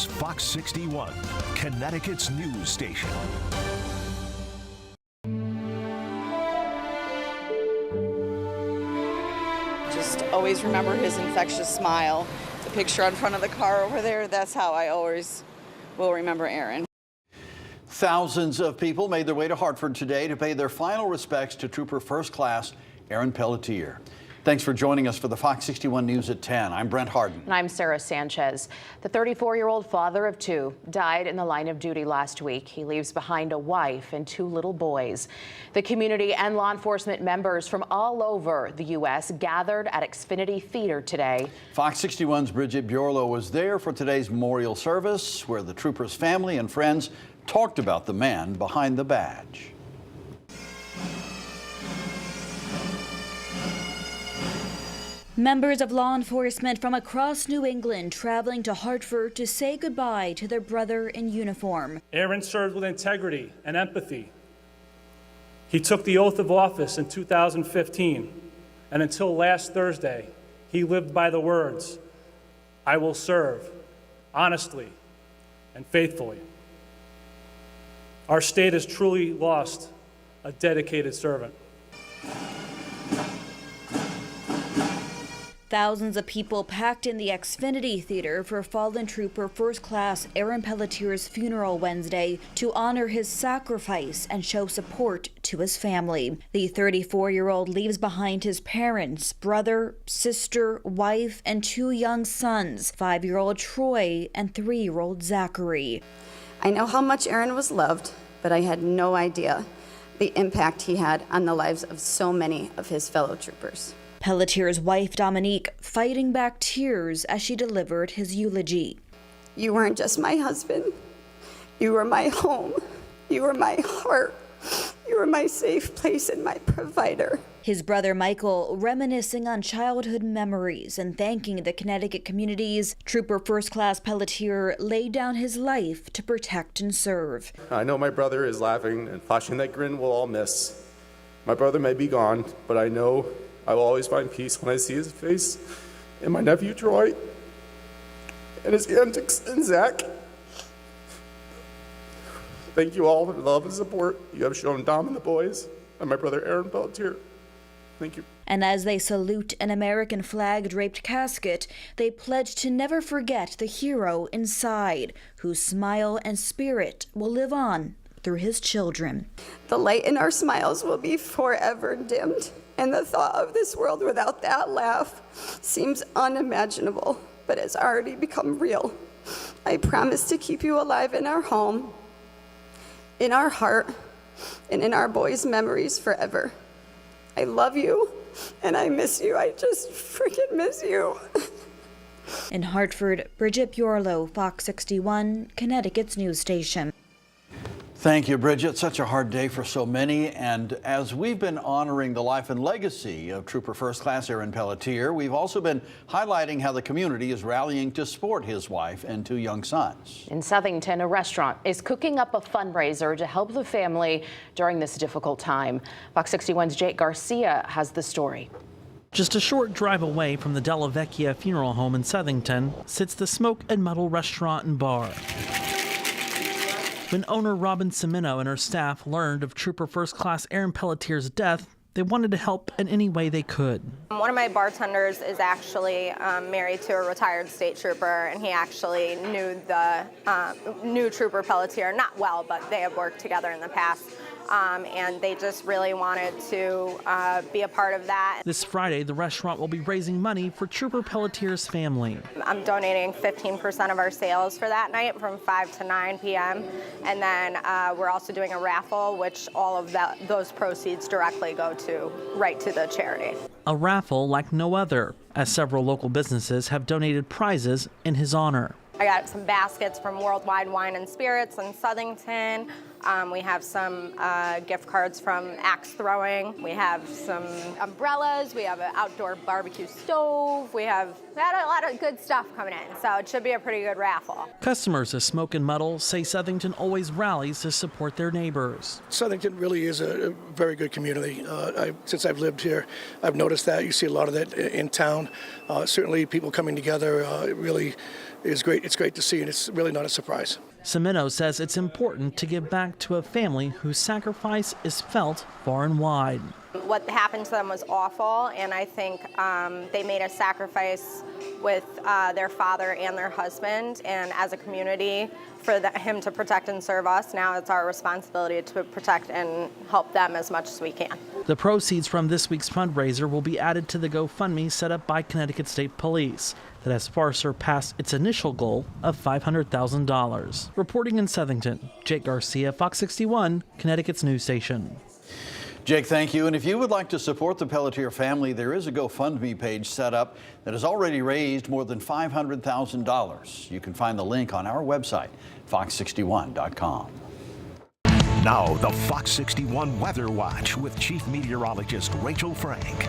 is Fox 61, Connecticut's news station. Just always remember his infectious smile. The picture in front of the car over there, that's how I always will remember Aaron. Thousands of people made their way to Hartford today to pay their final respects to Trooper First Class Aaron Pelleter. Thanks for joining us for the Fox 61 News at 10. I'm Brent Harden. And I'm Sarah Sanchez. The 34-year-old father of two died in the line of duty last week. He leaves behind a wife and two little boys. The community and law enforcement members from all over the U.S. gathered at Xfinity Theater today. Fox 61's Bridget Bjorlo was there for today's memorial service, where the trooper's family and friends talked about the man behind the badge. Members of law enforcement from across New England traveling to Hartford to say goodbye to their brother in uniform. Aaron served with integrity and empathy. He took the oath of office in 2015, and until last Thursday, he lived by the words, "I will serve honestly and faithfully." Our state has truly lost a dedicated servant. Thousands of people packed in the Xfinity Theater for fallen trooper First Class Aaron Pelleter's funeral Wednesday to honor his sacrifice and show support to his family. The 34-year-old leaves behind his parents, brother, sister, wife, and two young sons, 5-year-old Troy and 3-year-old Zachary. I know how much Aaron was loved, but I had no idea the impact he had on the lives of so many of his fellow troopers. Pelleter's wife, Dominique, fighting back tears as she delivered his eulogy. You weren't just my husband. You were my home. You were my heart. You were my safe place and my provider. His brother Michael reminiscing on childhood memories and thanking the Connecticut communities. Trooper First Class Pelleter laid down his life to protect and serve. I know my brother is laughing and flashing that grin we'll all miss. My brother may be gone, but I know I will always find peace when I see his face and my nephew Troy and his antics and Zach. Thank you all for the love and support you have shown Dom and the boys and my brother Aaron Pelleter. Thank you. And as they salute an American flag-draped casket, they pledge to never forget the hero inside, whose smile and spirit will live on through his children. The light in our smiles will be forever dimmed, and the thought of this world without that laugh seems unimaginable, but has already become real. I promise to keep you alive in our home, in our heart, and in our boys' memories forever. I love you, and I miss you. I just freaking miss you. In Hartford, Bridget Bjorlo, Fox 61, Connecticut's news station. Thank you, Bridget. Such a hard day for so many. And as we've been honoring the life and legacy of Trooper First Class Aaron Pelleter, we've also been highlighting how the community is rallying to support his wife and two young sons. In Southington, a restaurant is cooking up a fundraiser to help the family during this difficult time. Fox 61's Jake Garcia has the story. Just a short drive away from the Della Vecchia Funeral Home in Southington sits the Smoke and Muddle restaurant and bar. When owner Robin Cimino and her staff learned of Trooper First Class Aaron Pelleter's death, they wanted to help in any way they could. One of my bartenders is actually married to a retired state trooper, and he actually knew Trooper Pelleter, not well, but they have worked together in the past. And they just really wanted to be a part of that. This Friday, the restaurant will be raising money for Trooper Pelleter's family. I'm donating 15% of our sales for that night from 5 to 9 p.m. And then we're also doing a raffle, which all of those proceeds directly go right to the charity. A raffle like no other, as several local businesses have donated prizes in his honor. I got some baskets from Worldwide Wine and Spirits in Southington. We have some gift cards from axe throwing. We have some umbrellas. We have an outdoor barbecue stove. We had a lot of good stuff coming in, so it should be a pretty good raffle. Customers of Smoke and Muddle say Southington always rallies to support their neighbors. Southington really is a very good community. Since I've lived here, I've noticed that. You see a lot of that in town. Certainly people coming together really is great. It's great to see, and it's really not a surprise. Semino says it's important to give back to a family whose sacrifice is felt far and wide. What happened to them was awful, and I think they made a sacrifice with their father and their husband, and as a community, for him to protect and serve us, now it's our responsibility to protect and help them as much as we can. The proceeds from this week's fundraiser will be added to the GoFundMe set up by Connecticut State Police that has far surpassed its initial goal of $500,000. Reporting in Southington, Jake Garcia, Fox 61, Connecticut's news station. Jake, thank you. And if you would like to support the Pelleter family, there is a GoFundMe page set up that has already raised more than $500,000. You can find the link on our website, fox61.com. Now, the Fox 61 Weather Watch with Chief Meteorologist Rachel Frank.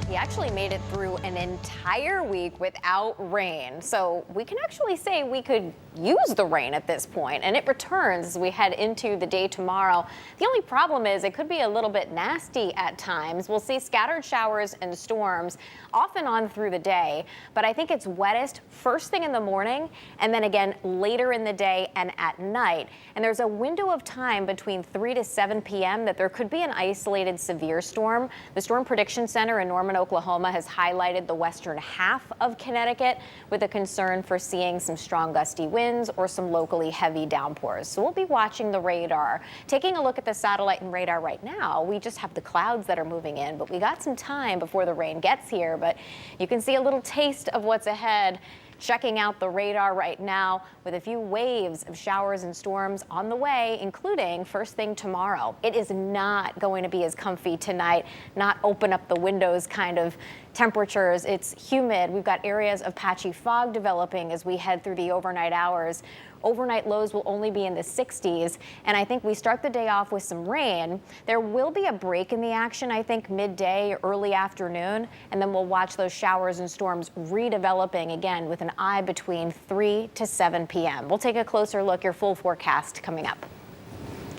He actually made it through an entire week without rain. So we can actually say we could use the rain at this point, and it returns as we head into the day tomorrow. The only problem is it could be a little bit nasty at times. We'll see scattered showers and storms off and on through the day, but I think it's wettest first thing in the morning and then again later in the day and at night. And there's a window of time between 3 to 7 p.m. that there could be an isolated severe storm. The Storm Prediction Center in Norman, Oklahoma has highlighted the western half of Connecticut with a concern for seeing some strong gusty winds or some locally heavy downpours. So we'll be watching the radar. Taking a look at the satellite and radar right now, we just have the clouds that are moving in, but we got some time before the rain gets here. But you can see a little taste of what's ahead. Checking out the radar right now with a few waves of showers and storms on the way, including first thing tomorrow. It is not going to be as comfy tonight, not open up the windows kind of temperatures. It's humid. We've got areas of patchy fog developing as we head through the overnight hours. Overnight lows will only be in the 60s, and I think we start the day off with some rain. There will be a break in the action, I think, midday, early afternoon, and then we'll watch those showers and storms redeveloping again with an eye between 3 to 7 p.m. We'll take a closer look. Your full forecast coming up.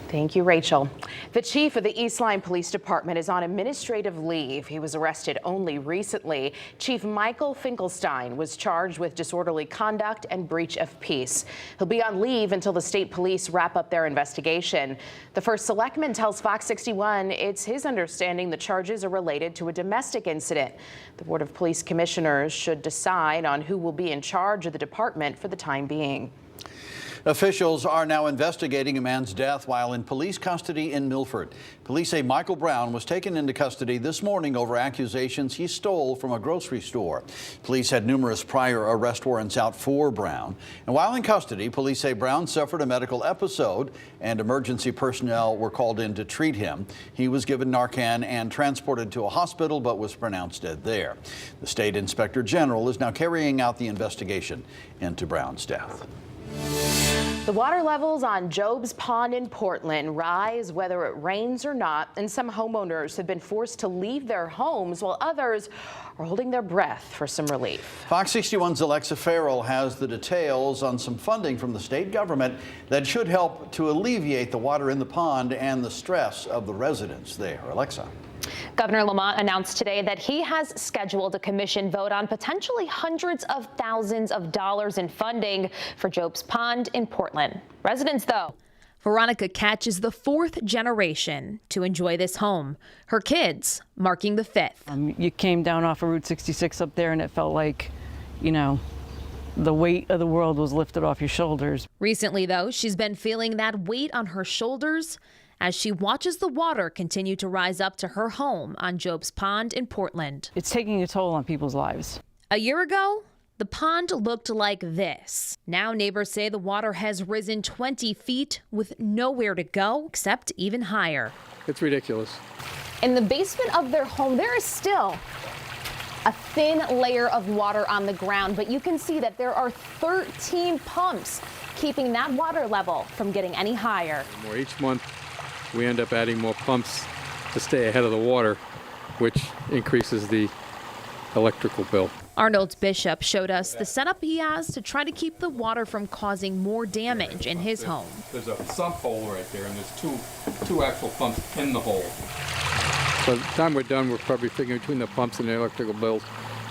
Thank you, Rachel. The chief of the East Lyme Police Department is on administrative leave. He was arrested only recently. Chief Michael Finkelstein was charged with disorderly conduct and breach of peace. He'll be on leave until the state police wrap up their investigation. The first selectman tells Fox 61 it's his understanding the charges are related to a domestic incident. The Board of Police Commissioners should decide on who will be in charge of the department for the time being. Officials are now investigating a man's death while in police custody in Milford. Police say Michael Brown was taken into custody this morning over accusations he stole from a grocery store. Police had numerous prior arrest warrants out for Brown. And while in custody, police say Brown suffered a medical episode and emergency personnel were called in to treat him. He was given Narcan and transported to a hospital but was pronounced dead there. The state inspector general is now carrying out the investigation into Brown's death. The water levels on Job's Pond in Portland rise whether it rains or not, and some homeowners have been forced to leave their homes while others are holding their breath for some relief. Fox 61's Alexa Farrell has the details on some funding from the state government that should help to alleviate the water in the pond and the stress of the residents there. Alexa. Governor Lamont announced today that he has scheduled a commission vote on potentially hundreds of thousands of dollars in funding for Job's Pond in Portland. Residents, though. Veronica Ketch is the fourth generation to enjoy this home. Her kids marking the fifth. You came down off of Route 66 up there and it felt like, you know, the weight of the world was lifted off your shoulders. Recently, though, she's been feeling that weight on her shoulders as she watches the water continue to rise up to her home on Job's Pond in Portland. It's taking a toll on people's lives. A year ago, the pond looked like this. Now neighbors say the water has risen 20 feet with nowhere to go except even higher. It's ridiculous. In the basement of their home, there is still a thin layer of water on the ground, but you can see that there are 13 pumps keeping that water level from getting any higher. More each month, we end up adding more pumps to stay ahead of the water, which increases the electrical bill. Arnold Bishop showed us the setup he has to try to keep the water from causing more damage in his home. There's a sump hole right there, and there's two actual pumps in the hole. By the time we're done, we're probably figuring between the pumps and the electrical bills,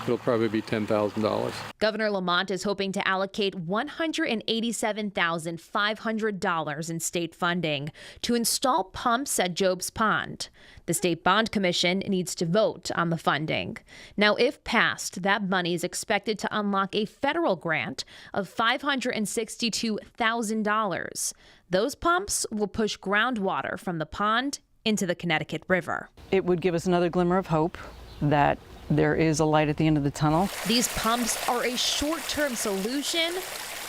it'll probably be $10,000. Governor Lamont is hoping to allocate $187,500 in state funding to install pumps at Job's Pond. The State Bond Commission needs to vote on the funding. Now, if passed, that money is expected to unlock a federal grant of $562,000. Those pumps will push groundwater from the pond into the Connecticut River. It would give us another glimmer of hope that there is a light at the end of the tunnel. These pumps are a short-term solution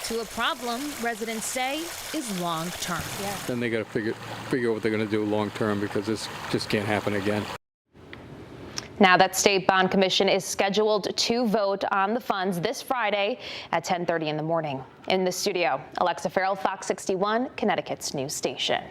to a problem residents say is long-term. Then they got to figure out what they're going to do long-term, because this just can't happen again. Now that State Bond Commission is scheduled to vote on the funds this Friday at 10:30 in the morning. In the studio, Alexa Farrell, Fox 61, Connecticut's news station.